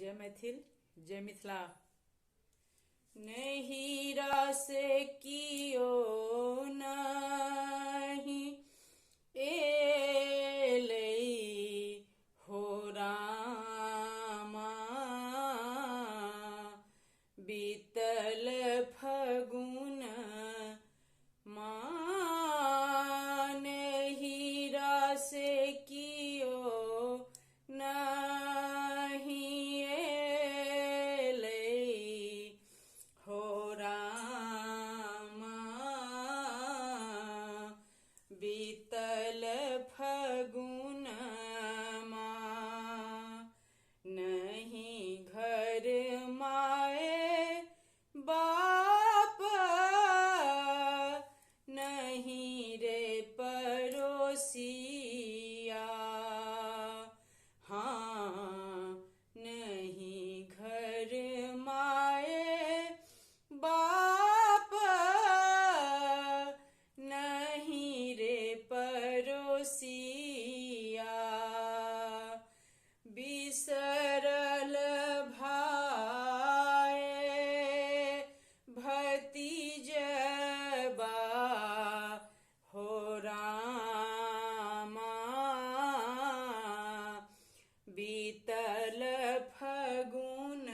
जय मैथिल, जय मिथिला। नहिरा से कियो नहीं एलै हो रामा, बीतल फगुन नहिरा से कियो नहीं एलै हो रामा, बीतल फगुन नहीं घर माए बाप, नहीं रे पड़ोसिया। हाँ, नहीं घर माए बाप, नहीं रे पड़ोसिया। बिसरल भाए भतीजबा हो रामा, बीतल फगुन